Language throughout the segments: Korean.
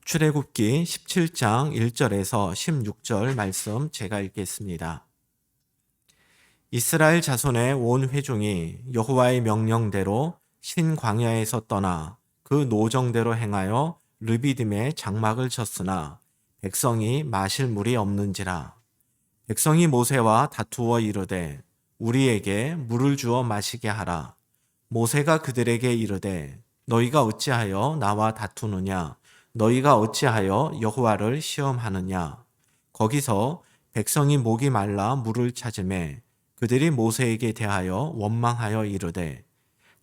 출애굽기 17장 1절에서 16절 말씀 제가 읽겠습니다. 이스라엘 자손의 온 회중이 여호와의 명령대로 신광야에서 떠나 그 노정대로 행하여 르비딤에 장막을 쳤으나 백성이 마실 물이 없는지라. 백성이 모세와 다투어 이르되 우리에게 물을 주어 마시게 하라. 모세가 그들에게 이르되 너희가 어찌하여 나와 다투느냐? 너희가 어찌하여 여호와를 시험하느냐? 거기서 백성이 목이 말라 물을 찾으매 그들이 모세에게 대하여 원망하여 이르되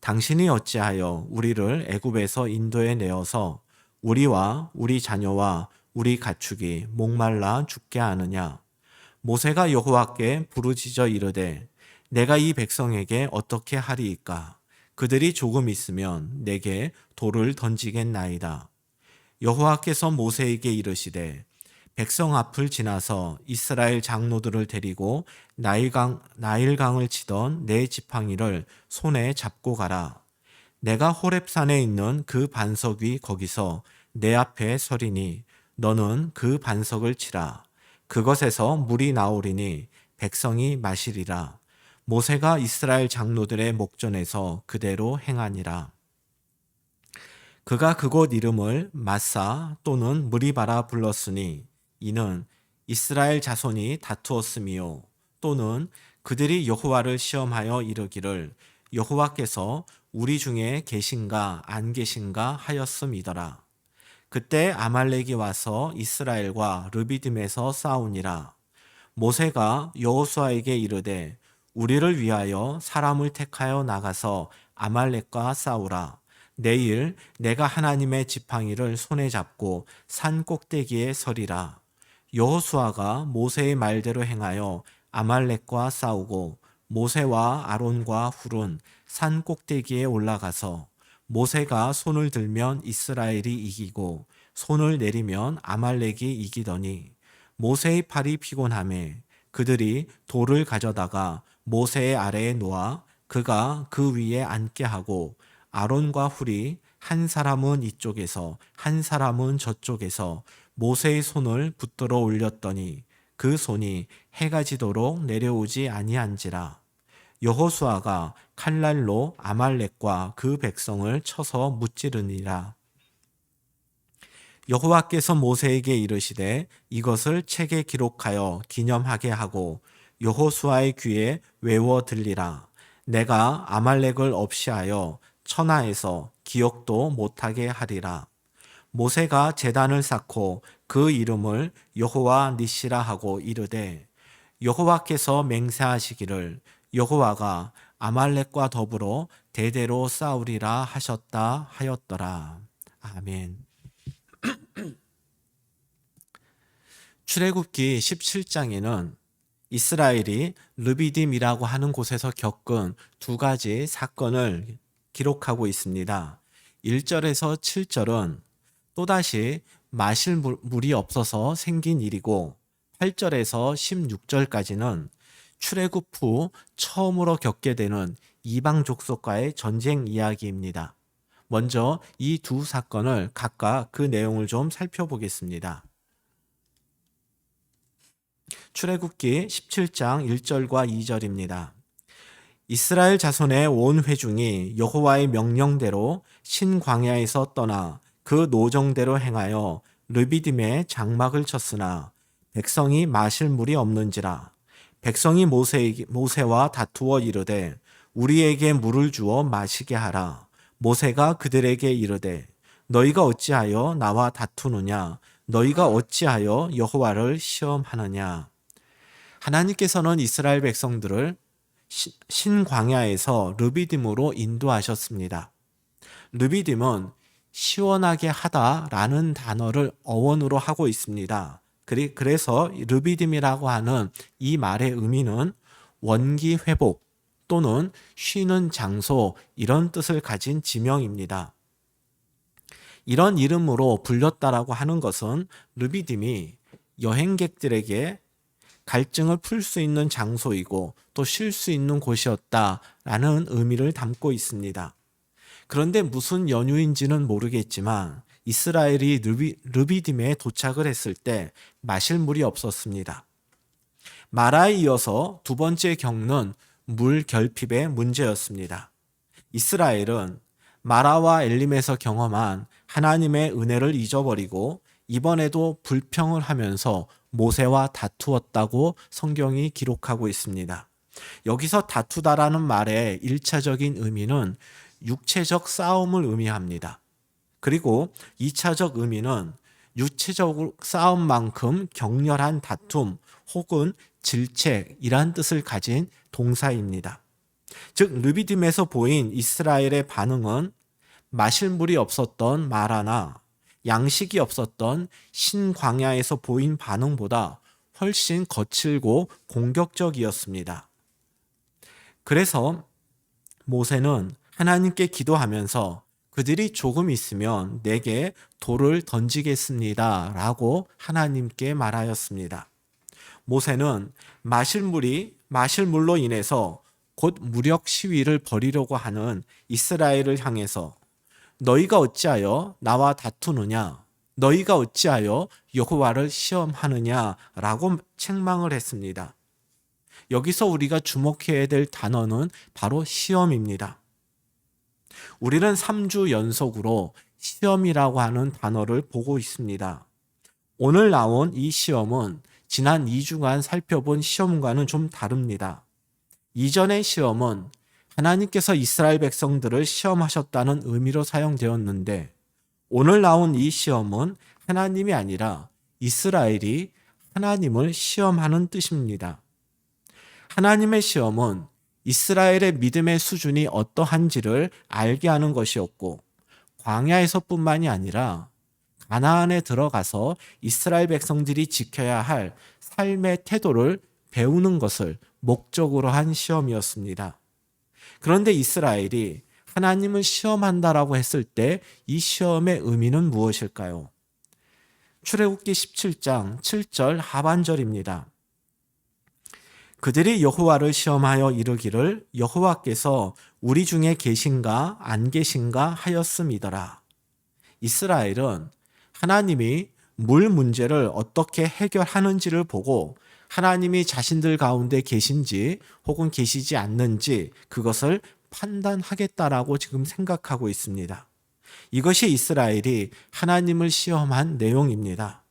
당신이 어찌하여 우리를 애굽에서 인도에 내어서 우리와 우리 자녀와 우리 가축이 목말라 죽게 하느냐? 모세가 여호와께 부르짖어 이르되 내가 이 백성에게 어떻게 하리이까? 그들이 조금 있으면 내게 돌을 던지겠나이다. 여호와께서 모세에게 이르시되 백성 앞을 지나서 이스라엘 장로들을 데리고 나일강을 치던 내 지팡이를 손에 잡고 가라. 내가 호렙산에 있는 그 반석 위 거기서 내 앞에 서리니 너는 그 반석을 치라. 그것에서 물이 나오리니 백성이 마시리라. 모세가 이스라엘 장로들의 목전에서 그대로 행하니라. 그가 그곳 이름을 마사 또는 무리바라 불렀으니 이는 이스라엘 자손이 다투었음이요 또는 그들이 여호와를 시험하여 이르기를 여호와께서 우리 중에 계신가 안 계신가 하였음이더라. 그때 아말렉이 와서 이스라엘과 르비딤에서 싸우니라. 모세가 여호수아에게 이르되 우리를 위하여 사람을 택하여 나가서 아말렉과 싸우라. 내일 내가 하나님의 지팡이를 손에 잡고 산 꼭대기에 서리라. 여호수아가 모세의 말대로 행하여 아말렉과 싸우고 모세와 아론과 훌은 산 꼭대기에 올라가서 모세가 손을 들면 이스라엘이 이기고 손을 내리면 아말렉이 이기더니 모세의 팔이 피곤하매 그들이 돌을 가져다가 모세의 아래에 놓아 그가 그 위에 앉게 하고 아론과 훌이 한 사람은 이쪽에서 한 사람은 저쪽에서 모세의 손을 붙들어 올렸더니 그 손이 해가 지도록 내려오지 아니한지라. 여호수아가 칼날로 아말렉과 그 백성을 쳐서 무찌르니라. 여호와께서 모세에게 이르시되 이것을 책에 기록하여 기념하게 하고 여호수아의 귀에 외워 들리라. 내가 아말렉을 없이하여 천하에서 기억도 못하게 하리라. 모세가 제단을 쌓고 그 이름을 여호와 니시라 하고 이르되 여호와께서 맹세하시기를 여호와가 아말렉과 더불어 대대로 싸우리라 하셨다 하였더라. 아멘. 출애굽기 17장에는 이스라엘이 르비딤이라고 하는 곳에서 겪은 두 가지 사건을 기록하고 있습니다. 1절에서 7절은 또다시 마실 물이 없어서 생긴 일이고 8절에서 16절까지는 출애굽 후 처음으로 겪게 되는 이방 족속과의 전쟁 이야기입니다. 먼저 이 두 사건을 각각 그 내용을 좀 살펴보겠습니다. 출애굽기 17장 1절과 2절입니다. 이스라엘 자손의 온 회중이 여호와의 명령대로 신광야에서 떠나 그 노정대로 행하여 르비딤에 장막을 쳤으나 백성이 마실 물이 없는지라. 백성이 모세와 다투어 이르되 우리에게 물을 주어 마시게 하라. 모세가 그들에게 이르되 너희가 어찌하여 나와 다투느냐? 너희가 어찌하여 여호와를 시험하느냐? 하나님께서는 이스라엘 백성들을 신광야에서 르비딤으로 인도하셨습니다. 르비딤은 시원하게 하다라는 단어를 어원으로 하고 있습니다. 그래서 르비딤이라고 하는 이 말의 의미는 원기 회복 또는 쉬는 장소 이런 뜻을 가진 지명입니다. 이런 이름으로 불렸다라고 하는 것은 르비딤이 여행객들에게 갈증을 풀 수 있는 장소이고 또 쉴 수 있는 곳이었다라는 의미를 담고 있습니다. 그런데 무슨 연유인지는 모르겠지만 이스라엘이 르비딤에 도착을 했을 때 마실 물이 없었습니다. 마라에 이어서 두 번째 겪는 물 결핍의 문제였습니다. 이스라엘은 마라와 엘림에서 경험한 하나님의 은혜를 잊어버리고 이번에도 불평을 하면서 모세와 다투었다고 성경이 기록하고 있습니다. 여기서 다투다라는 말의 1차적인 의미는 육체적 싸움을 의미합니다. 그리고 2차적 의미는 육체적 싸움만큼 격렬한 다툼 혹은 질책이란 뜻을 가진 동사입니다. 즉 르비딤에서 보인 이스라엘의 반응은 마실 물이 없었던 마라나 양식이 없었던 신광야에서 보인 반응보다 훨씬 거칠고 공격적이었습니다. 그래서 모세는 하나님께 기도하면서 그들이 조금 있으면 내게 돌을 던지겠습니다 라고 하나님께 말하였습니다. 모세는 마실 물로 인해서 곧 무력 시위를 벌이려고 하는 이스라엘을 향해서 너희가 어찌하여 나와 다투느냐? 너희가 어찌하여 여호와를 시험하느냐라고 책망을 했습니다. 여기서 우리가 주목해야 될 단어는 바로 시험입니다. 우리는 3주 연속으로 시험이라고 하는 단어를 보고 있습니다. 오늘 나온 이 시험은 지난 2주간 살펴본 시험과는 좀 다릅니다. 이전의 시험은 하나님께서 이스라엘 백성들을 시험하셨다는 의미로 사용되었는데 오늘 나온 이 시험은 하나님이 아니라 이스라엘이 하나님을 시험하는 뜻입니다. 하나님의 시험은 이스라엘의 믿음의 수준이 어떠한지를 알게 하는 것이었고 광야에서뿐만이 아니라 가나안에 들어가서 이스라엘 백성들이 지켜야 할 삶의 태도를 배우는 것을 목적으로 한 시험이었습니다. 그런데 이스라엘이 하나님을 시험한다라고 했을 때 이 시험의 의미는 무엇일까요? 출애굽기 17장 7절 하반절입니다. 그들이 여호와를 시험하여 이르기를 여호와께서 우리 중에 계신가 안 계신가 하였음이더라. 이스라엘은 하나님이 물 문제를 어떻게 해결하는지를 보고 하나님이 자신들 가운데 계신지 혹은 계시지 않는지 그것을 판단하겠다라고 지금 생각하고 있습니다. 이것이 이스라엘이 하나님을 시험한 내용입니다.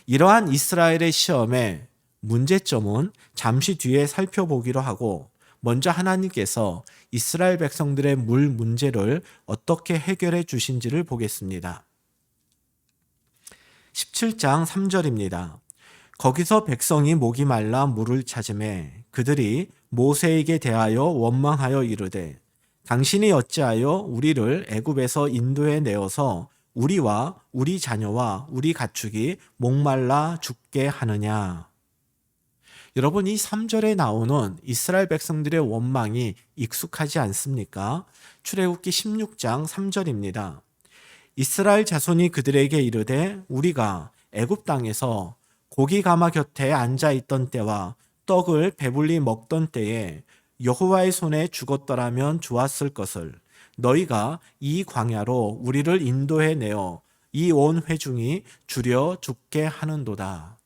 이러한 이스라엘의 시험의 문제점은 잠시 뒤에 살펴보기로 하고 먼저 하나님께서 이스라엘 백성들의 물 문제를 어떻게 해결해 주신지를 보겠습니다. 17장 3절입니다. 거기서 백성이 목이 말라 물을 찾으매 그들이 모세에게 대하여 원망하여 이르되 당신이 어찌하여 우리를 애굽에서 인도해 내어서 우리와 우리 자녀와 우리 가축이 목말라 죽게 하느냐. 여러분 이 3절에 나오는 이스라엘 백성들의 원망이 익숙하지 않습니까? 출애굽기 16장 3절입니다. 이스라엘 자손이 그들에게 이르되 우리가 애굽 땅에서 고기 가마 곁에 앉아 있던 때와 떡을 배불리 먹던 때에 여호와의 손에 죽었더라면 좋았을 것을 너희가 이 광야로 우리를 인도해 내어 이 온 회중이 주려 죽게 하는도다.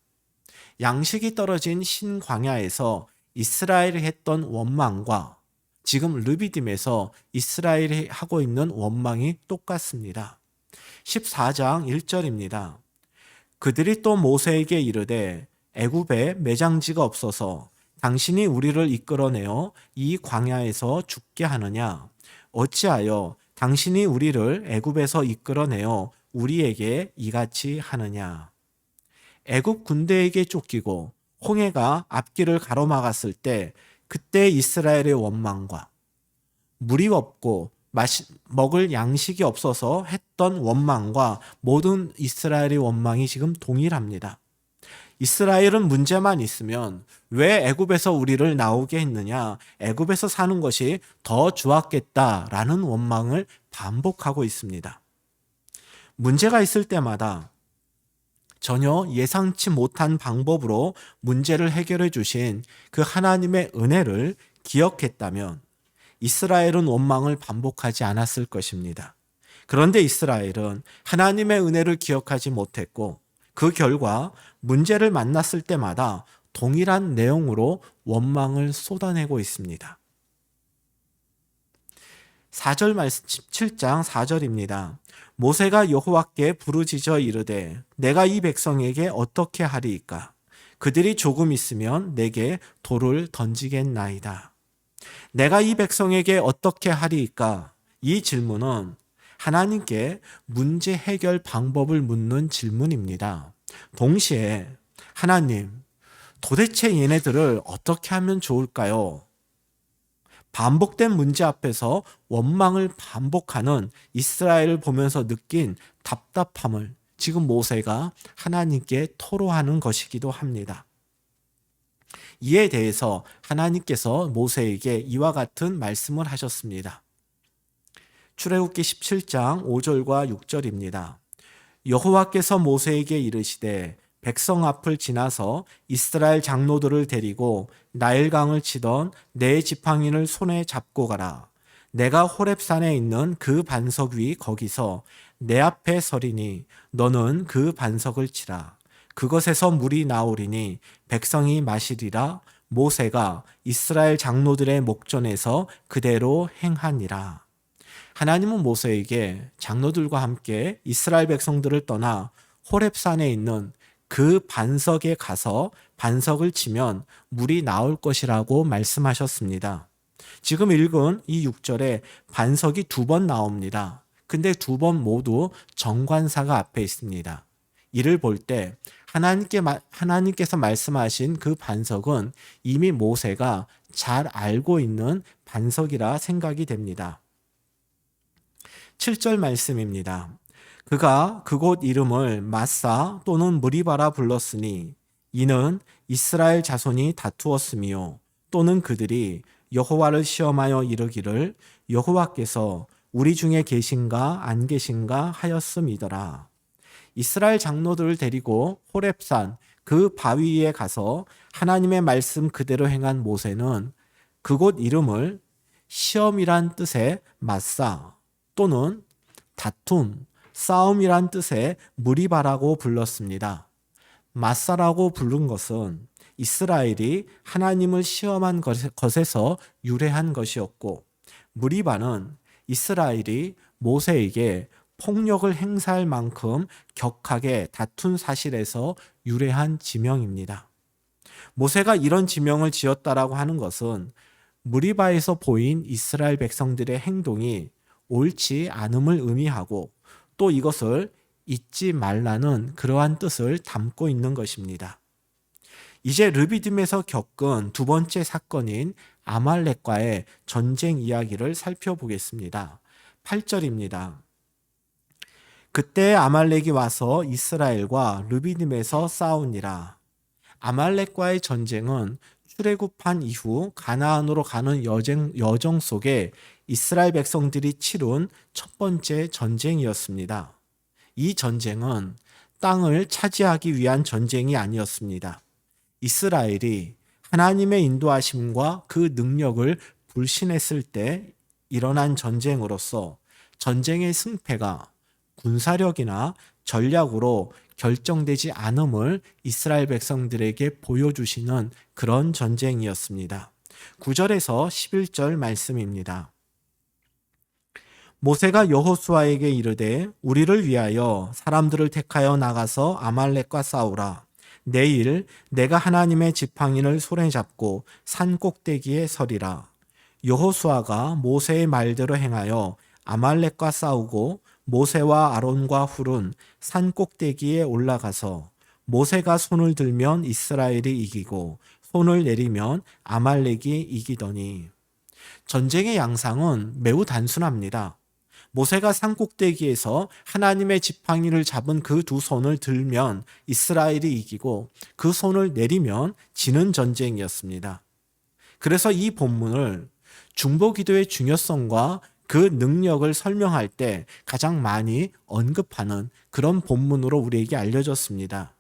양식이 떨어진 신광야에서 이스라엘이 했던 원망과 지금 르비딤에서 이스라엘이 하고 있는 원망이 똑같습니다. 14장 1절입니다. 그들이 또 모세에게 이르되 애굽에 매장지가 없어서 당신이 우리를 이끌어내어 이 광야에서 죽게 하느냐? 어찌하여 당신이 우리를 애굽에서 이끌어내어 우리에게 이같이 하느냐? 애굽 군대에게 쫓기고 홍해가 앞길을 가로막았을 때 그때 이스라엘의 원망과 물이 없고 먹을 양식이 없어서 했던 원망과 모든 이스라엘의 원망이 지금 동일합니다. 이스라엘은 문제만 있으면 왜 애굽에서 우리를 나오게 했느냐? 애굽에서 사는 것이 더 좋았겠다라는 원망을 반복하고 있습니다. 문제가 있을 때마다 전혀 예상치 못한 방법으로 문제를 해결해 주신 그 하나님의 은혜를 기억했다면 이스라엘은 원망을 반복하지 않았을 것입니다. 그런데 이스라엘은 하나님의 은혜를 기억하지 못했고 그 결과 문제를 만났을 때마다 동일한 내용으로 원망을 쏟아내고 있습니다. 4절 말씀 17장 4절입니다. 모세가 여호와께 부르짖어 이르되 내가 이 백성에게 어떻게 하리이까? 그들이 조금 있으면 내게 돌을 던지겠나이다. 내가 이 백성에게 어떻게 하리이까? 이 질문은 하나님께 문제 해결 방법을 묻는 질문입니다. 동시에 하나님, 도대체 얘네들을 어떻게 하면 좋을까요? 반복된 문제 앞에서 원망을 반복하는 이스라엘을 보면서 느낀 답답함을 지금 모세가 하나님께 토로하는 것이기도 합니다. 이에 대해서 하나님께서 모세에게 이와 같은 말씀을 하셨습니다. 출애굽기 17장 5절과 6절입니다. 여호와께서 모세에게 이르시되 백성 앞을 지나서 이스라엘 장로들을 데리고 나일강을 치던 네 지팡이를 손에 잡고 가라. 내가 호렙산에 있는 그 반석 위 거기서 내 앞에 서리니 너는 그 반석을 치라. 그것에서 물이 나오리니 백성이 마시리라. 모세가 이스라엘 장로들의 목전에서 그대로 행하니라. 하나님은 모세에게 장로들과 함께 이스라엘 백성들을 떠나 호렙산에 있는 그 반석에 가서 반석을 치면 물이 나올 것이라고 말씀하셨습니다. 지금 읽은 이 6절에 반석이 2번 나옵니다. 근데 2번 모두 정관사가 앞에 있습니다. 이를 볼 때 하나님께서 말씀하신 그 반석은 이미 모세가 잘 알고 있는 반석이라 생각이 됩니다. 7절 말씀입니다. 그가 그곳 이름을 마사 또는 무리바라 불렀으니 이는 이스라엘 자손이 다투었으며 또는 그들이 여호와를 시험하여 이르기를 여호와께서 우리 중에 계신가 안 계신가 하였음이더라. 이스라엘 장로들을 데리고 호렙산 그 바위에 가서 하나님의 말씀 그대로 행한 모세는 그곳 이름을 시험이란 뜻의 마사 또는 다툼, 싸움이란 뜻의 무리바라고 불렀습니다. 마사라고 부른 것은 이스라엘이 하나님을 시험한 것에서 유래한 것이었고, 무리바는 이스라엘이 모세에게 폭력을 행사할 만큼 격하게 다툰 사실에서 유래한 지명입니다. 모세가 이런 지명을 지었다라고 하는 것은 무리바에서 보인 이스라엘 백성들의 행동이 옳지 않음을 의미하고 또 이것을 잊지 말라는 그러한 뜻을 담고 있는 것입니다. 이제 르비딤에서 겪은 2번째 사건인 아말렉과의 전쟁 이야기를 살펴보겠습니다. 8절입니다. 그때 아말렉이 와서 이스라엘과 르비딤에서 싸우니라. 아말렉과의 전쟁은 출애굽한 이후 가나안으로 가는 여정 속에 이스라엘 백성들이 치룬 첫 번째 전쟁이었습니다. 이 전쟁은 땅을 차지하기 위한 전쟁이 아니었습니다. 이스라엘이 하나님의 인도하심과 그 능력을 불신했을 때 일어난 전쟁으로서 전쟁의 승패가 군사력이나 전략으로 결정되지 않음을 이스라엘 백성들에게 보여주시는 그런 전쟁이었습니다. 9절에서 11절 말씀입니다. 모세가 여호수아에게 이르되 우리를 위하여 사람들을 택하여 나가서 아말렉과 싸우라. 내일 내가 하나님의 지팡이를 손에 잡고 산 꼭대기에 서리라. 여호수아가 모세의 말대로 행하여 아말렉과 싸우고 모세와 아론과 훌은 산 꼭대기에 올라가서 모세가 손을 들면 이스라엘이 이기고 손을 내리면 아말렉이 이기더니. 전쟁의 양상은 매우 단순합니다. 모세가 산 꼭대기에서 하나님의 지팡이를 잡은 그 2손을 들면 이스라엘이 이기고 그 손을 내리면 지는 전쟁이었습니다. 그래서 이 본문을 중보기도의 중요성과 그 능력을 설명할 때 가장 많이 언급하는 그런 본문으로 우리에게 알려졌습니다.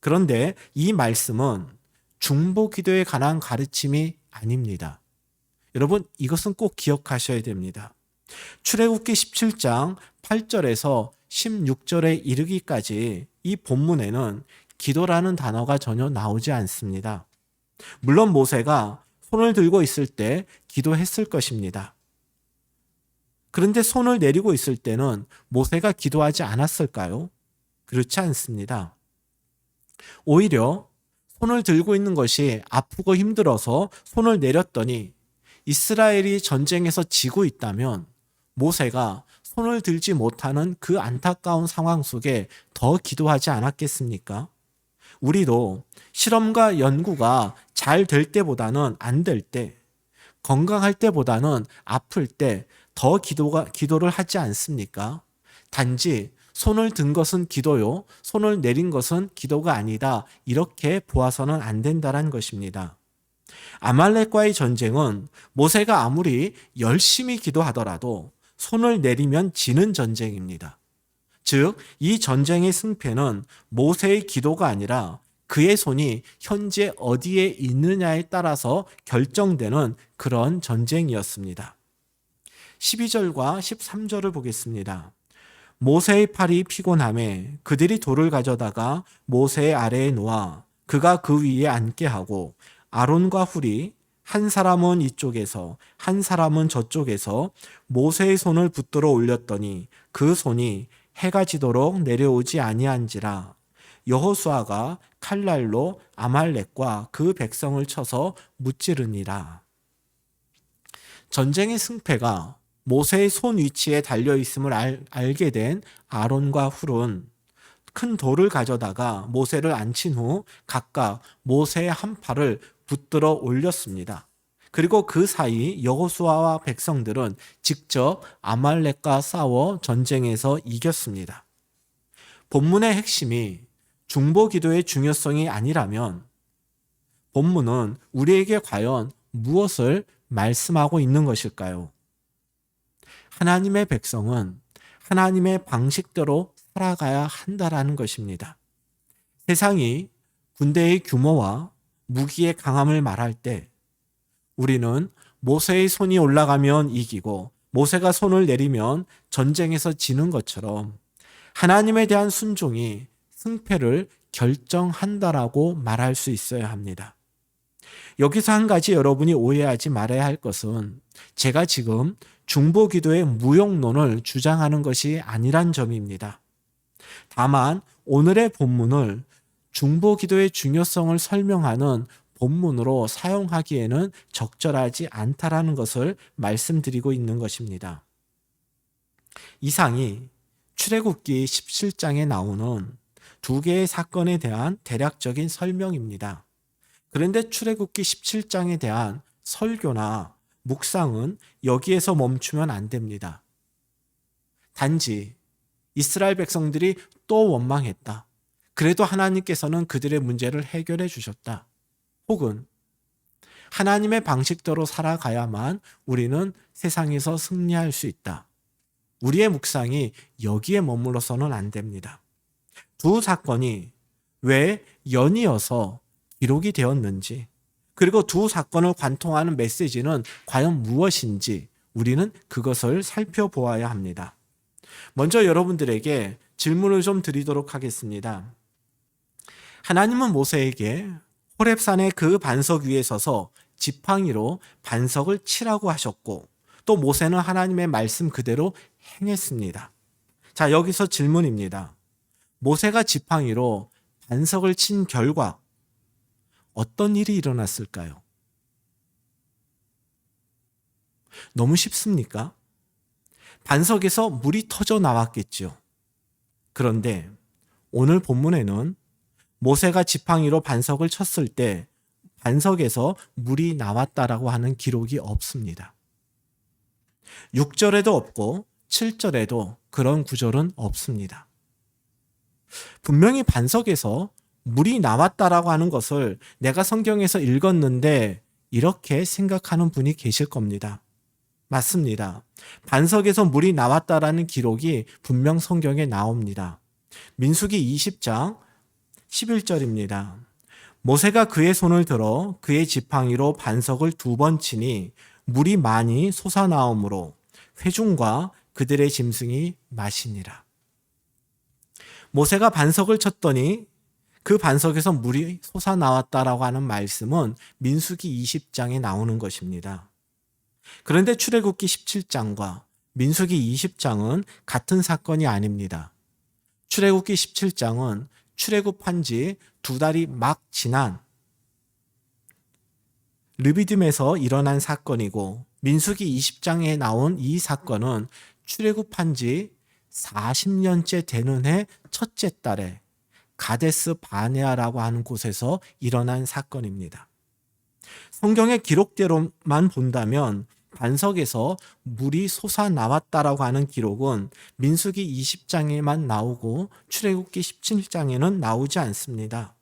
그런데 이 말씀은 중보기도에 관한 가르침이 아닙니다. 여러분, 이것은 꼭 기억하셔야 됩니다. 출애굽기 17장 8절에서 16절에 이르기까지 이 본문에는 기도라는 단어가 전혀 나오지 않습니다. 물론 모세가 손을 들고 있을 때 기도했을 것입니다. 그런데 손을 내리고 있을 때는 모세가 기도하지 않았을까요? 그렇지 않습니다. 오히려 손을 들고 있는 것이 아프고 힘들어서 손을 내렸더니 이스라엘이 전쟁에서 지고 있다면 모세가 손을 들지 못하는 그 안타까운 상황 속에 더 기도하지 않았겠습니까? 우리도 실험과 연구가 잘 될 때보다는 안 될 때, 건강할 때보다는 아플 때 더 기도를 하지 않습니까? 단지 손을 든 것은 기도요, 손을 내린 것은 기도가 아니다. 이렇게 보아서는 안 된다는 것입니다. 아말렉과의 전쟁은 모세가 아무리 열심히 기도하더라도 손을 내리면 지는 전쟁입니다. 즉, 이 전쟁의 승패는 모세의 기도가 아니라 그의 손이 현재 어디에 있느냐에 따라서 결정되는 그런 전쟁이었습니다. 12절과 13절을 보겠습니다. 모세의 팔이 피곤함에 그들이 돌을 가져다가 모세의 아래에 놓아 그가 그 위에 앉게 하고 아론과 훌이 한 사람은 이쪽에서 한 사람은 저쪽에서 모세의 손을 붙들어 올렸더니 그 손이 해가 지도록 내려오지 아니한지라. 여호수아가 칼날로 아말렉과 그 백성을 쳐서 무찌르니라. 전쟁의 승패가 모세의 손 위치에 달려 있음을 알게 된 아론과 훌은 큰 돌을 가져다가 모세를 앉힌 후 각각 모세의 한 팔을 붙들어 올렸습니다. 그리고 그 사이 여호수아와 백성들은 직접 아말렉과 싸워 전쟁에서 이겼습니다. 본문의 핵심이 중보 기도의 중요성이 아니라면 본문은 우리에게 과연 무엇을 말씀하고 있는 것일까요? 하나님의 백성은 하나님의 방식대로 살아가야 한다라는 것입니다. 세상이 군대의 규모와 무기의 강함을 말할 때 우리는 모세의 손이 올라가면 이기고 모세가 손을 내리면 전쟁에서 지는 것처럼 하나님에 대한 순종이 승패를 결정한다라고 말할 수 있어야 합니다. 여기서 한 가지 여러분이 오해하지 말아야 할 것은 제가 지금 중보 기도의 무용론을 주장하는 것이 아니란 점입니다. 다만 오늘의 본문을 중보 기도의 중요성을 설명하는 본문으로 사용하기에는 적절하지 않다라는 것을 말씀드리고 있는 것입니다. 이상이 출애굽기 17장에 나오는 두 개의 사건에 대한 대략적인 설명입니다. 그런데 출애굽기 17장에 대한 설교나 묵상은 여기에서 멈추면 안 됩니다. 단지 이스라엘 백성들이 또 원망했다. 그래도 하나님께서는 그들의 문제를 해결해 주셨다. 혹은 하나님의 방식대로 살아가야만 우리는 세상에서 승리할 수 있다. 우리의 묵상이 여기에 머물러서는 안 됩니다. 두 사건이 왜 연이어서 기록이 되었는지, 그리고 두 사건을 관통하는 메시지는 과연 무엇인지 우리는 그것을 살펴보아야 합니다. 먼저 여러분들에게 질문을 좀 드리도록 하겠습니다. 하나님은 모세에게 호렙산의 그 반석 위에 서서 지팡이로 반석을 치라고 하셨고 또 모세는 하나님의 말씀 그대로 행했습니다. 자, 여기서 질문입니다. 모세가 지팡이로 반석을 친 결과 어떤 일이 일어났을까요? 너무 쉽습니까? 반석에서 물이 터져 나왔겠죠. 그런데 오늘 본문에는 모세가 지팡이로 반석을 쳤을 때 반석에서 물이 나왔다라고 하는 기록이 없습니다. 6절에도 없고 7절에도 그런 구절은 없습니다. 분명히 반석에서 물이 나왔다라고 하는 것을 내가 성경에서 읽었는데 이렇게 생각하는 분이 계실 겁니다. 맞습니다. 반석에서 물이 나왔다라는 기록이 분명 성경에 나옵니다. 민수기 20장 11절입니다. 모세가 그의 손을 들어 그의 지팡이로 반석을 2번 치니 물이 많이 솟아나오므로 회중과 그들의 짐승이 마시니라. 모세가 반석을 쳤더니 그 반석에서 물이 솟아나왔다라고 하는 말씀은 민수기 20장에 나오는 것입니다. 그런데 출애굽기 17장과 민수기 20장은 같은 사건이 아닙니다. 출애굽기 17장은 출애굽한 지 2달이 막 지난 르비딤에서 일어난 사건이고, 민수기 20장에 나온 이 사건은 출애굽한 지 40년째 되는 해 첫째 달에 가데스 바네아라고 하는 곳에서 일어난 사건입니다. 성경의 기록대로만 본다면 반석에서 물이 솟아나왔다라고 하는 기록은 민수기 20장에만 나오고 출애굽기 17장에는 나오지 않습니다.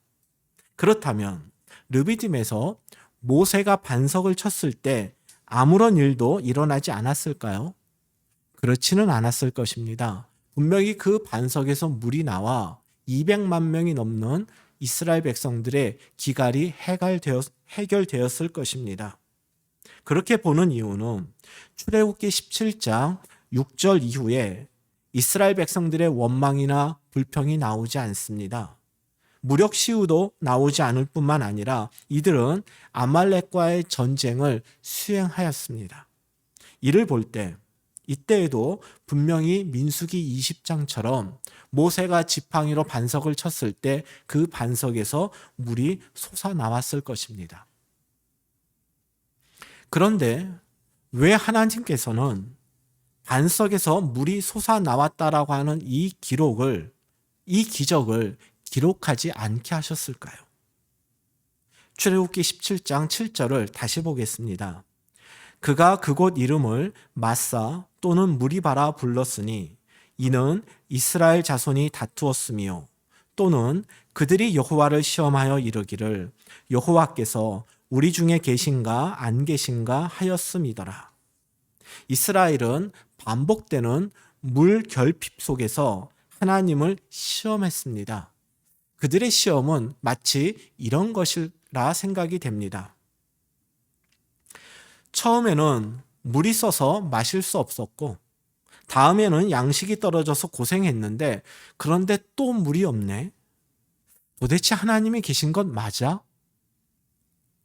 그렇다면 르비딤에서 모세가 반석을 쳤을 때 아무런 일도 일어나지 않았을까요? 그렇지는 않았을 것입니다. 분명히 그 반석에서 물이 나와 200만 명이 넘는 이스라엘 백성들의 기갈이 해결되었을 것입니다. 그렇게 보는 이유는 출애굽기 17장 6절 이후에 이스라엘 백성들의 원망이나 불평이 나오지 않습니다. 무력 시위도 나오지 않을 뿐만 아니라 이들은 아말렉과의 전쟁을 수행하였습니다. 이를 볼 때 이때에도 분명히 민수기 20장처럼 모세가 지팡이로 반석을 쳤을 때 그 반석에서 물이 솟아나왔을 것입니다. 그런데 왜 하나님께서는 반석에서 물이 솟아나왔다라고 하는 이 기적을 기록하지 않게 하셨을까요? 출애굽기 17장 7절을 다시 보겠습니다. 그가 그곳 이름을 마사 또는 무리바라 불렀으니 이는 이스라엘 자손이 다투었으며 또는 그들이 여호와를 시험하여 이르기를 여호와께서 우리 중에 계신가 안 계신가 하였음이더라. 이스라엘은 반복되는 물 결핍 속에서 하나님을 시험했습니다. 그들의 시험은 마치 이런 것이라 생각이 됩니다. 처음에는 물이 써서 마실 수 없었고, 다음에는 양식이 떨어져서 고생했는데, 그런데 또 물이 없네. 도대체 하나님이 계신 것 맞아?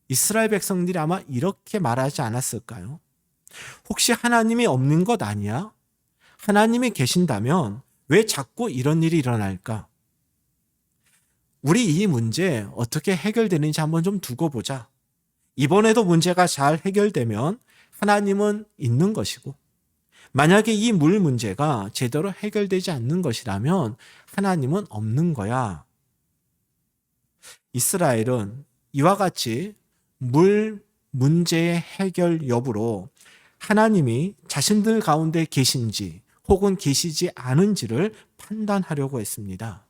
이스라엘 백성들이 아마 이렇게 말하지 않았을까요? 혹시 하나님이 없는 것 아니야? 하나님이 계신다면 왜 자꾸 이런 일이 일어날까? 우리 이 문제 어떻게 해결되는지 한번 좀 두고 보자. 이번에도 문제가 잘 해결되면 하나님은 있는 것이고, 만약에 이 물 문제가 제대로 해결되지 않는 것이라면 하나님은 없는 거야. 이스라엘은 이와 같이 물 문제의 해결 여부로 하나님이 자신들 가운데 계신지 혹은 계시지 않은지를 판단하려고 했습니다.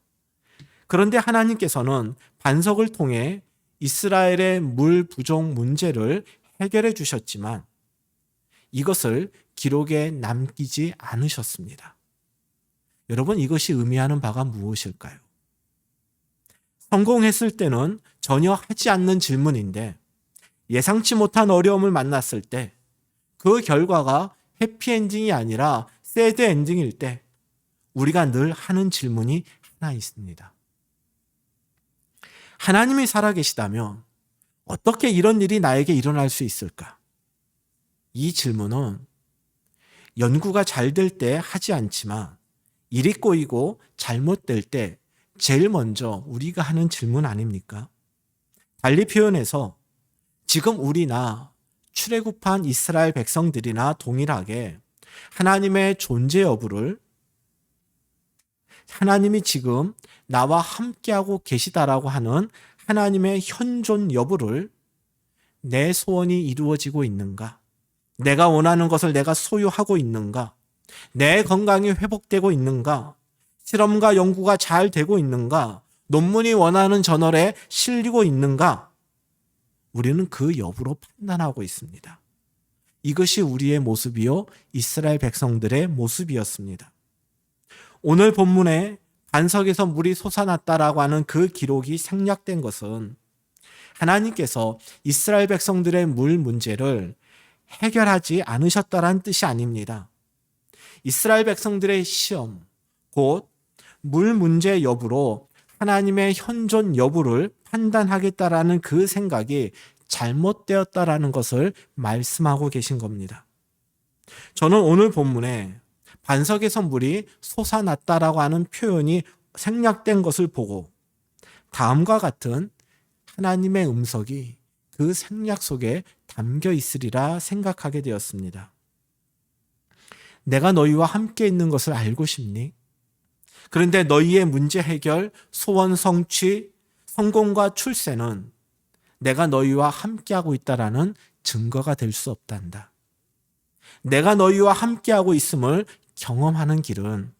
그런데 하나님께서는 반석을 통해 이스라엘의 물 부족 문제를 해결해 주셨지만 이것을 기록에 남기지 않으셨습니다. 여러분, 이것이 의미하는 바가 무엇일까요? 성공했을 때는 전혀 하지 않는 질문인데 예상치 못한 어려움을 만났을 때 그 결과가 해피엔딩이 아니라 새드 엔딩일 때 우리가 늘 하는 질문이 하나 있습니다. 하나님이 살아계시다면 어떻게 이런 일이 나에게 일어날 수 있을까? 이 질문은 연구가 잘 될 때 하지 않지만 일이 꼬이고 잘못될 때 제일 먼저 우리가 하는 질문 아닙니까? 달리 표현해서 지금 우리나 출애굽한 이스라엘 백성들이나 동일하게 하나님의 존재 여부를, 하나님이 지금 나와 함께하고 계시다라고 하는 하나님의 현존 여부를, 내 소원이 이루어지고 있는가? 내가 원하는 것을 내가 소유하고 있는가? 내 건강이 회복되고 있는가? 실험과 연구가 잘 되고 있는가? 논문이 원하는 저널에 실리고 있는가? 우리는 그 여부로 판단하고 있습니다. 이것이 우리의 모습이요, 이스라엘 백성들의 모습이었습니다. 오늘 본문에 반석에서 물이 솟아났다라고 하는 그 기록이 생략된 것은 하나님께서 이스라엘 백성들의 물 문제를 해결하지 않으셨다는 뜻이 아닙니다. 이스라엘 백성들의 시험, 곧 물 문제 여부로 하나님의 현존 여부를 판단하겠다라는 그 생각이 잘못되었다라는 것을 말씀하고 계신 겁니다. 저는 오늘 본문에 반석에서 물이 솟아났다라고 하는 표현이 생략된 것을 보고 다음과 같은 하나님의 음성이 그 생략 속에 담겨 있으리라 생각하게 되었습니다. 내가 너희와 함께 있는 것을 알고 싶니? 그런데 너희의 문제 해결, 소원 성취, 성공과 출세는 내가 너희와 함께하고 있다라는 증거가 될 수 없단다. 내가 너희와 함께하고 있음을 경험하는 길은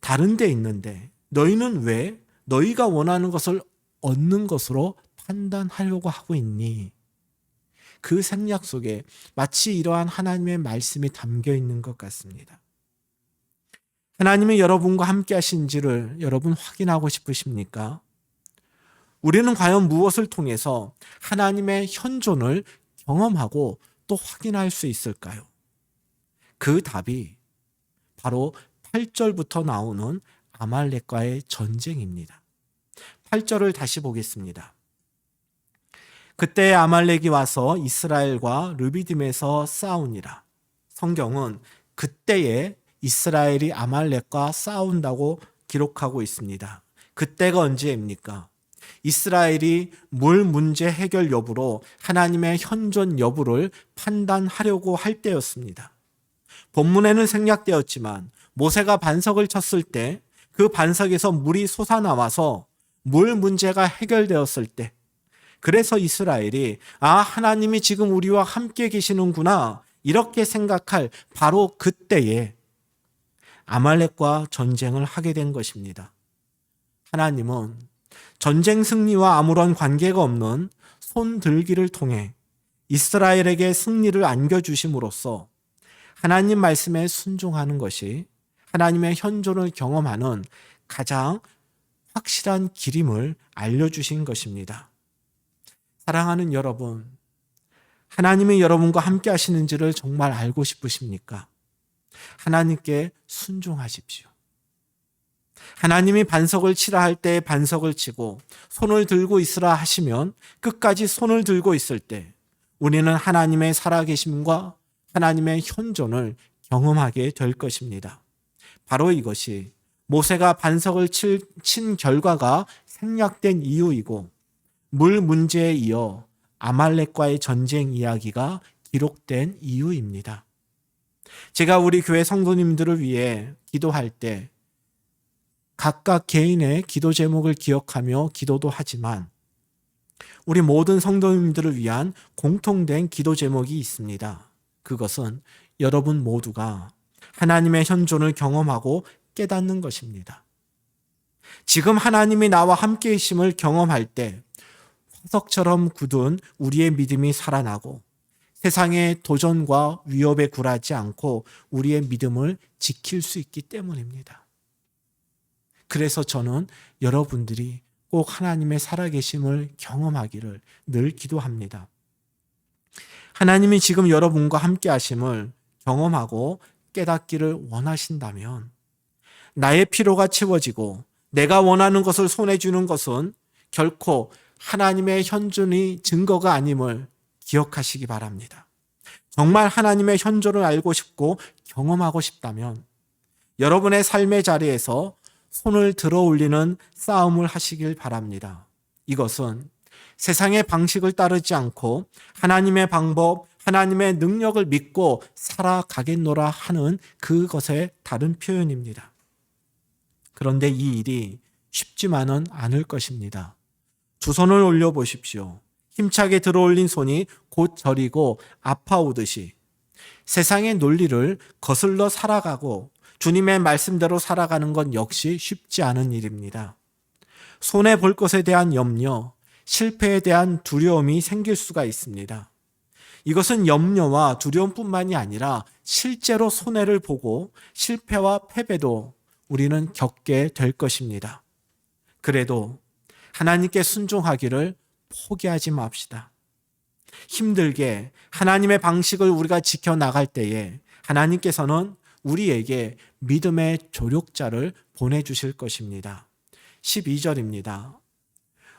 다른 데 있는데 너희는 왜 너희가 원하는 것을 얻는 것으로 판단하려고 하고 있니? 그 생략 속에 마치 이러한 하나님의 말씀이 담겨 있는 것 같습니다. 하나님이 여러분과 함께 하신지를 여러분 확인하고 싶으십니까? 우리는 과연 무엇을 통해서 하나님의 현존을 경험하고 또 확인할 수 있을까요? 그 답이 바로 8절부터 나오는 아말렉과의 전쟁입니다. 8절을 다시 보겠습니다. 그때 아말렉이 와서 이스라엘과 르비딤에서 싸우니라. 성경은 그때에 이스라엘이 아말렉과 싸운다고 기록하고 있습니다. 그때가 언제입니까? 이스라엘이 물 문제 해결 여부로 하나님의 현존 여부를 판단하려고 할 때였습니다. 본문에는 생략되었지만 모세가 반석을 쳤을 때 그 반석에서 물이 솟아나와서 물 문제가 해결되었을 때 그래서 이스라엘이 하나님이 지금 우리와 함께 계시는구나 이렇게 생각할 바로 그때에 아말렉과 전쟁을 하게 된 것입니다. 하나님은 전쟁 승리와 아무런 관계가 없는 손들기를 통해 이스라엘에게 승리를 안겨주심으로써 하나님 말씀에 순종하는 것이 하나님의 현존을 경험하는 가장 확실한 길임을 알려주신 것입니다. 사랑하는 여러분, 하나님이 여러분과 함께 하시는지를 정말 알고 싶으십니까? 하나님께 순종하십시오. 하나님이 반석을 치라 할 때 반석을 치고 손을 들고 있으라 하시면 끝까지 손을 들고 있을 때 우리는 하나님의 살아계심과 하나님의 현존을 경험하게 될 것입니다. 바로 이것이 모세가 반석을 친 결과가 생략된 이유이고 물 문제에 이어 아말렉과의 전쟁 이야기가 기록된 이유입니다. 제가 우리 교회 성도님들을 위해 기도할 때 각각 개인의 기도 제목을 기억하며 기도도 하지만 우리 모든 성도님들을 위한 공통된 기도 제목이 있습니다. 그것은 여러분 모두가 하나님의 현존을 경험하고 깨닫는 것입니다. 지금 하나님이 나와 함께 계심을 경험할 때 화석처럼 굳은 우리의 믿음이 살아나고 세상의 도전과 위협에 굴하지 않고 우리의 믿음을 지킬 수 있기 때문입니다. 그래서 저는 여러분들이 꼭 하나님의 살아계심을 경험하기를 늘 기도합니다. 하나님이 지금 여러분과 함께 하심을 경험하고 깨닫기를 원하신다면 나의 피로가 채워지고 내가 원하는 것을 손에 쥐는 것은 결코 하나님의 현존이 증거가 아님을 기억하시기 바랍니다. 정말 하나님의 현존을 알고 싶고 경험하고 싶다면 여러분의 삶의 자리에서 손을 들어 올리는 싸움을 하시길 바랍니다. 이것은 세상의 방식을 따르지 않고 하나님의 방법, 하나님의 능력을 믿고 살아가겠노라 하는 그것의 다른 표현입니다. 그런데 이 일이 쉽지만은 않을 것입니다. 두 손을 올려보십시오. 힘차게 들어올린 손이 곧 저리고 아파오듯이 세상의 논리를 거슬러 살아가고 주님의 말씀대로 살아가는 건 역시 쉽지 않은 일입니다. 손해볼 것에 대한 염려, 실패에 대한 두려움이 생길 수가 있습니다. 이것은 염려와 두려움뿐만이 아니라 실제로 손해를 보고 실패와 패배도 우리는 겪게 될 것입니다. 그래도 하나님께 순종하기를 포기하지 맙시다. 힘들게 하나님의 방식을 우리가 지켜나갈 때에 하나님께서는 우리에게 믿음의 조력자를 보내주실 것입니다. 12절입니다.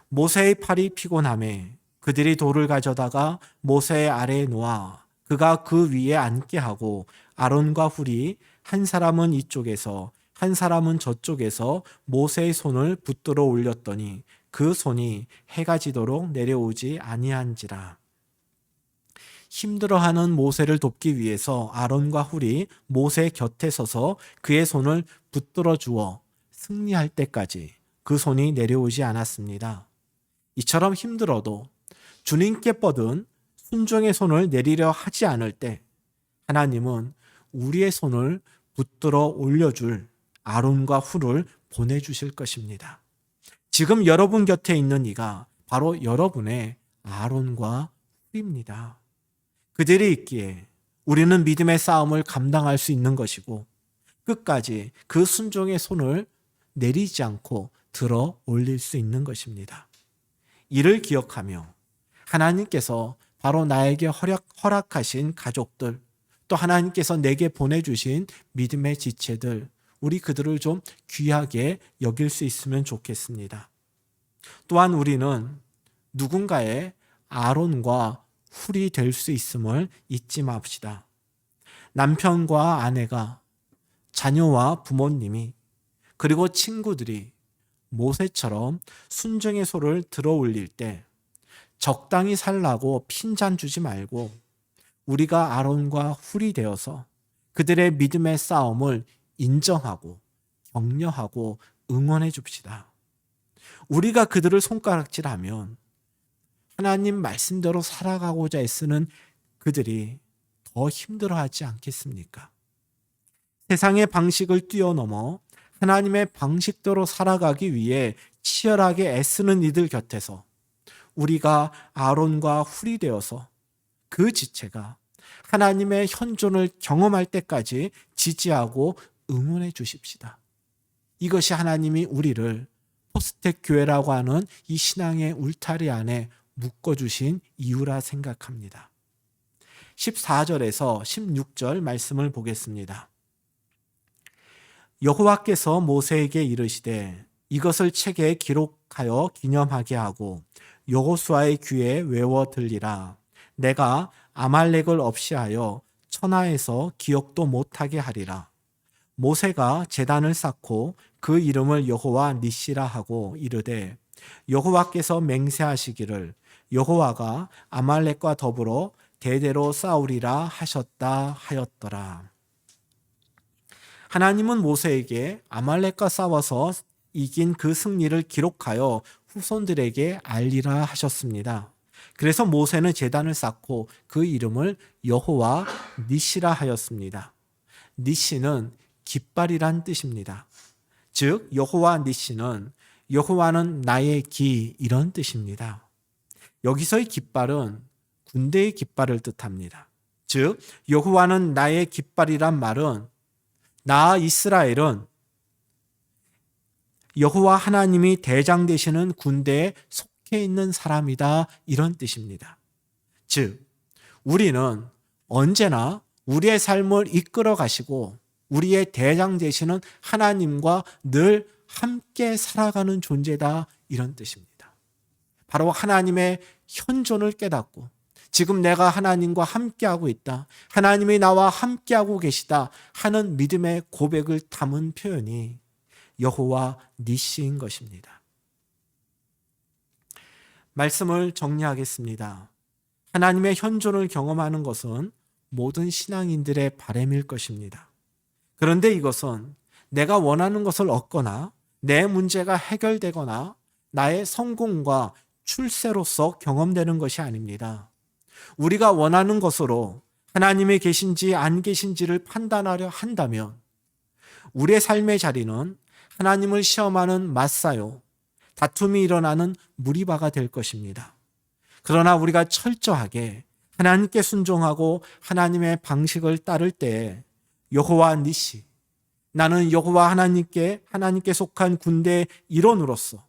모세의 팔이 피곤하매 그들이 돌을 가져다가 모세의 아래에 놓아 그가 그 위에 앉게 하고 아론과 훌이 한 사람은 이쪽에서 한 사람은 저쪽에서 모세의 손을 붙들어 올렸더니 그 손이 해가 지도록 내려오지 아니한지라. 힘들어하는 모세를 돕기 위해서 아론과 훌이 모세 곁에 서서 그의 손을 붙들어 주어 승리할 때까지 그 손이 내려오지 않았습니다. 이처럼 힘들어도 주님께 뻗은 순종의 손을 내리려 하지 않을 때 하나님은 우리의 손을 붙들어 올려줄 아론과 훌을 보내주실 것입니다. 지금 여러분 곁에 있는 이가 바로 여러분의 아론과 훌입니다. 그들이 있기에 우리는 믿음의 싸움을 감당할 수 있는 것이고 끝까지 그 순종의 손을 내리지 않고 들어 올릴 수 있는 것입니다. 이를 기억하며 하나님께서 바로 나에게 허락하신 가족들, 또 하나님께서 내게 보내주신 믿음의 지체들, 우리 그들을 좀 귀하게 여길 수 있으면 좋겠습니다. 또한 우리는 누군가의 아론과 훌이 될 수 있음을 잊지 맙시다. 남편과 아내가, 자녀와 부모님이, 그리고 친구들이 모세처럼 순종의 소를 들어 올릴 때 적당히 살라고 핀잔 주지 말고 우리가 아론과 훌이 되어서 그들의 믿음의 싸움을 인정하고 격려하고 응원해 줍시다. 우리가 그들을 손가락질하면 하나님 말씀대로 살아가고자 애쓰는 그들이 더 힘들어하지 않겠습니까? 세상의 방식을 뛰어넘어 하나님의 방식대로 살아가기 위해 치열하게 애쓰는 이들 곁에서 우리가 아론과 훌이 되어서 그 지체가 하나님의 현존을 경험할 때까지 지지하고 응원해 주십시다. 이것이 하나님이 우리를 포스텍 교회라고 하는 이 신앙의 울타리 안에 묶어주신 이유라 생각합니다. 14절에서 16절 말씀을 보겠습니다. 여호와께서 모세에게 이르시되 이것을 책에 기록하여 기념하게 하고 여호수아의 귀에 외워 들리라. 내가 아말렉을 없이 하여 천하에서 기억도 못하게 하리라. 모세가 제단을 쌓고 그 이름을 여호와 니시라 하고 이르되 여호와께서 맹세하시기를 여호와가 아말렉과 더불어 대대로 싸우리라 하셨다 하였더라. 하나님은 모세에게 아말렉과 싸워서 이긴 그 승리를 기록하여 후손들에게 알리라 하셨습니다. 그래서 모세는 제단을 쌓고 그 이름을 여호와 니시라 하였습니다. 니시는 깃발이란 뜻입니다. 즉 여호와 니시는 여호와는 나의 기 이런 뜻입니다. 여기서의 깃발은 군대의 깃발을 뜻합니다. 즉 여호와는 나의 깃발이란 말은 나 이스라엘은 여호와 하나님이 대장 되시는 군대에 속해 있는 사람이다 이런 뜻입니다. 즉 우리는 언제나 우리의 삶을 이끌어 가시고 우리의 대장 되시는 하나님과 늘 함께 살아가는 존재다 이런 뜻입니다. 바로 하나님의 현존을 깨닫고 지금 내가 하나님과 함께하고 있다. 하나님이 나와 함께하고 계시다 하는 믿음의 고백을 담은 표현이 여호와 니시인 것입니다. 말씀을 정리하겠습니다. 하나님의 현존을 경험하는 것은 모든 신앙인들의 바람일 것입니다. 그런데 이것은 내가 원하는 것을 얻거나 내 문제가 해결되거나 나의 성공과 출세로서 경험되는 것이 아닙니다. 우리가 원하는 것으로 하나님이 계신지 안 계신지를 판단하려 한다면 우리의 삶의 자리는 하나님을 시험하는 맞사요, 다툼이 일어나는 무리바가 될 것입니다. 그러나 우리가 철저하게 하나님께 순종하고 하나님의 방식을 따를 때 여호와 니시, 나는 여호와 하나님께 속한 군대의 일원으로서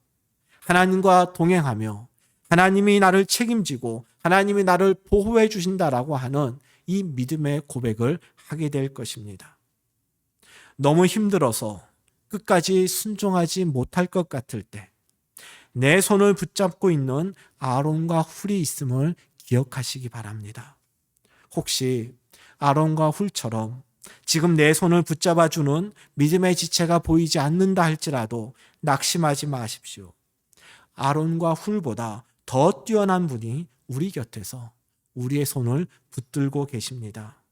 하나님과 동행하며 하나님이 나를 책임지고 하나님이 나를 보호해 주신다라고 하는 이 믿음의 고백을 하게 될 것입니다. 너무 힘들어서 끝까지 순종하지 못할 것 같을 때 내 손을 붙잡고 있는 아론과 훌이 있음을 기억하시기 바랍니다. 혹시 아론과 훌처럼 지금 내 손을 붙잡아주는 믿음의 지체가 보이지 않는다 할지라도 낙심하지 마십시오. 아론과 훌보다 더 뛰어난 분이 우리 곁에서 우리의 손을 붙들고 계십니다.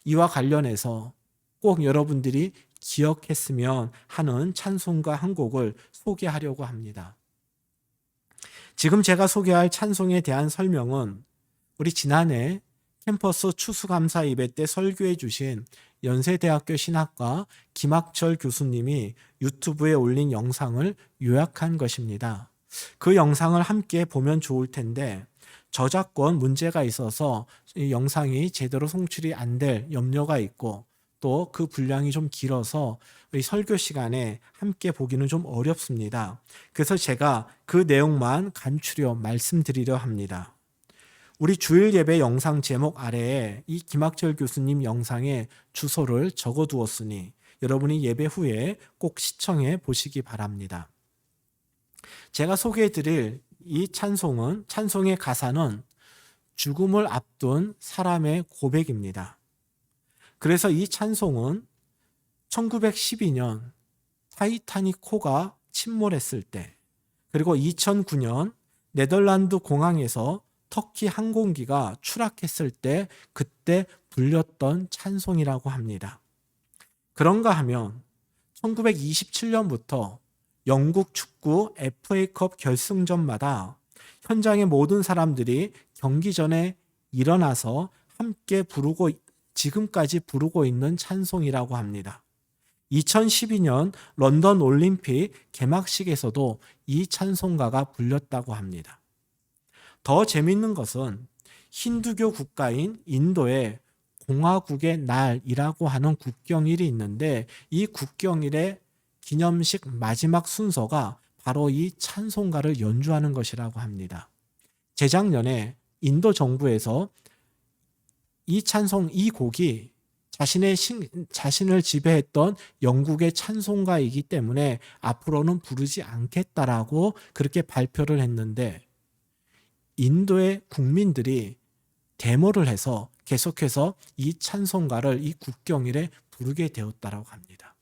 이와 관련해서 꼭 여러분들이 기억했으면 하는 찬송가 한 곡을 소개하려고 합니다. 지금 제가 소개할 찬송에 대한 설명은 우리 지난해 캠퍼스 추수감사 예배 때 설교해 주신 연세대학교 신학과 김학철 교수님이 유튜브에 올린 영상을 요약한 것입니다. 그 영상을 함께 보면 좋을 텐데 저작권 문제가 있어서 이 영상이 제대로 송출이 안 될 염려가 있고 또 그 분량이 좀 길어서 우리 설교 시간에 함께 보기는 좀 어렵습니다. 그래서 제가 그 내용만 간추려 말씀드리려 합니다. 우리 주일 예배 영상 제목 아래에 이 김학철 교수님 영상의 주소를 적어 두었으니 여러분이 예배 후에 꼭 시청해 보시기 바랍니다. 제가 소개해 드릴 이 찬송의 가사는 죽음을 앞둔 사람의 고백입니다. 그래서 이 찬송은 1912년 타이타닉호가 침몰했을 때, 그리고 2009년 네덜란드 공항에서 터키 항공기가 추락했을 때 그때 불렸던 찬송이라고 합니다. 그런가 하면 1927년부터 영국 축구 FA컵 결승전마다 현장의 모든 사람들이 경기 전에 일어나서 함께 부르고 지금까지 부르고 있는 찬송이라고 합니다. 2012년 런던 올림픽 개막식에서도 이 찬송가가 불렸다고 합니다. 더 재밌는 것은 힌두교 국가인 인도의 공화국의 날이라고 하는 국경일이 있는데 이 국경일의 기념식 마지막 순서가 바로 이 찬송가를 연주하는 것이라고 합니다. 재작년에 인도 정부에서 이 곡이 자신을 지배했던 영국의 찬송가이기 때문에 앞으로는 부르지 않겠다라고 그렇게 발표를 했는데 인도의 국민들이 데모를 해서 계속해서 이 찬송가를 이 국경일에 부르게 되었다라고 합니다.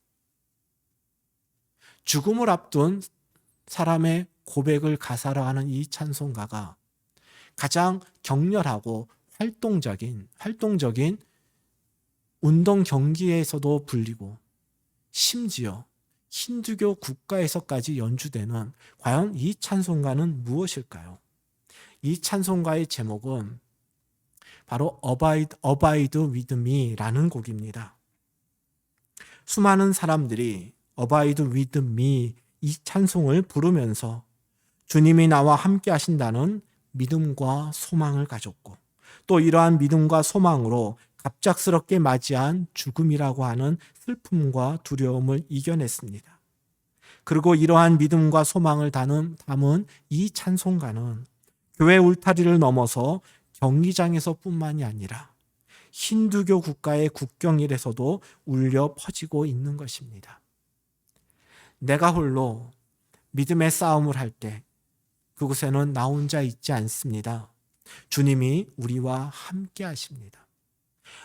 죽음을 앞둔 사람의 고백을 가사로 하는 이 찬송가가 가장 격렬하고 활동적인 운동 경기에서도 불리고 심지어 힌두교 국가에서까지 연주되는 과연 이 찬송가는 무엇일까요? 이 찬송가의 제목은 바로 Abide with me라는 곡입니다. 수많은 사람들이 Abide with me 이 찬송을 부르면서 주님이 나와 함께 하신다는 믿음과 소망을 가졌고 또 이러한 믿음과 소망으로 갑작스럽게 맞이한 죽음이라고 하는 슬픔과 두려움을 이겨냈습니다. 그리고 이러한 믿음과 소망을 담은 이 찬송가는 교회 울타리를 넘어서 경기장에서 뿐만이 아니라 힌두교 국가의 국경일에서도 울려 퍼지고 있는 것입니다. 내가 홀로 믿음의 싸움을 할 때 그곳에는 나 혼자 있지 않습니다. 주님이 우리와 함께 하십니다.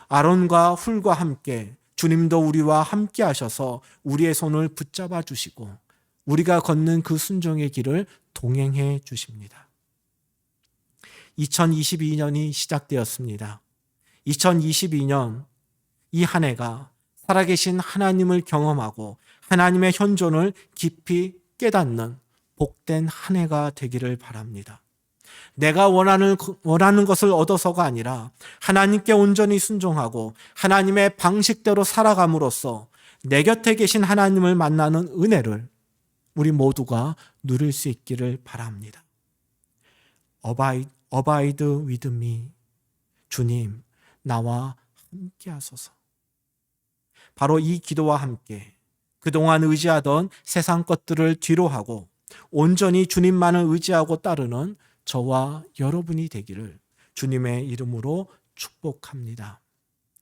아론과 훌과 함께 주님도 우리와 함께 하셔서 우리의 손을 붙잡아 주시고 우리가 걷는 그 순종의 길을 동행해 주십니다. 2022년이 시작되었습니다. 2022년 이 한 해가 살아계신 하나님을 경험하고 하나님의 현존을 깊이 깨닫는 복된 한 해가 되기를 바랍니다. 내가 원하는 것을 얻어서가 아니라 하나님께 온전히 순종하고 하나님의 방식대로 살아감으로써 내 곁에 계신 하나님을 만나는 은혜를 우리 모두가 누릴 수 있기를 바랍니다. Abide with me. 주님, 나와 함께 하소서. 바로 이 기도와 함께 그동안 의지하던 세상 것들을 뒤로 하고 온전히 주님만을 의지하고 따르는 저와 여러분이 되기를 주님의 이름으로 축복합니다.